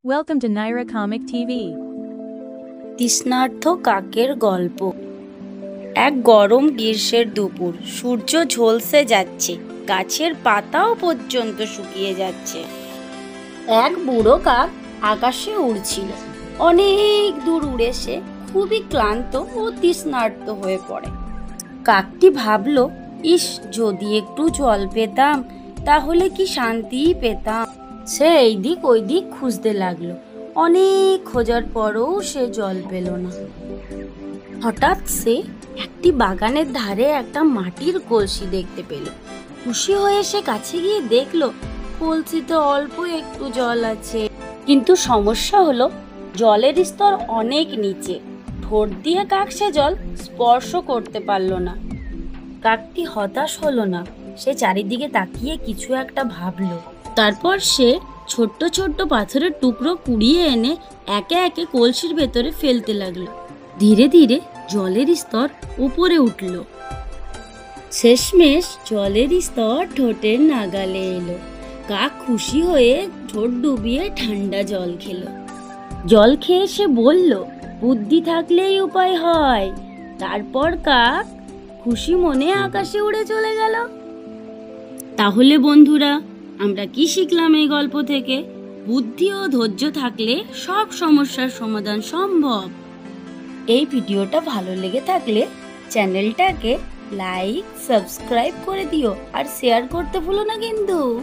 Welcome to Naira Comic TV. তৃষ্ণার্ত কাকের গল্প। এক গরম গ্রীষ্মের দুপুর, সূর্য ঝলসে যাচ্ছে, গাছের পাতাও পর্যন্ত শুকিয়ে যাচ্ছে। এক বুড়ো কাক আকাশে উড়ছিল। অনেক দূর উড়ে সে খুবই ক্লান্ত ও তৃষ্ণার্ত হয়ে পড়ে। কাকটি ভাবল, ইস, যদি একটু জল পেতাম তাহলে কি শান্তিই পেতাম। সে এইদিক ওইদিক খুঁজতে লাগলো। অনেক খোঁজার পরও সে জল পেল না। হঠাৎ সে একটি বাগানের ধারে একটা মাটির কলসি দেখতে পেল। খুশি হয়ে সে কাছে গিয়ে দেখলো কলসিতে অল্প একটু জল আছে, কিন্তু সমস্যা হলো জলের স্তর অনেক নিচে। ঠোঁট দিয়ে কাক সে জল স্পর্শ করতে পারল না। কাকটি হতাশ হলো না, সে চারিদিকে তাকিয়ে কিছু একটা ভাবলো। তারপর সে ছোট্ট ছোট্ট পাথরের টুকরো কুড়িয়ে এনে একে একে কলসির ভেতরে ফেলতে লাগলো। ধীরে ধীরে জলের স্তর উপরে উঠল। শেষমেশ জলের স্তর ঠোঁটের নাগালে এলো। কাক খুশি হয়ে ঠোঁট ডুবিয়ে ঠান্ডা জল খেলো। জল খেয়ে সে বলল, বুদ্ধি থাকলেই উপায় হয়। তারপর কাক খুশি মনে আকাশে উড়ে চলে গেল। তাহলে বন্ধুরা, আমরা কি শিখলাম এই গল্প থেকে? বুদ্ধি ও ধৈর্য থাকলে সব সমস্যার সমাধান সম্ভব। এই ভিডিওটা ভালো লেগে থাকলে চ্যানেলটাকে লাইক, সাবস্ক্রাইব করে দিও আর শেয়ার করতে ভুলো না কিন্তু।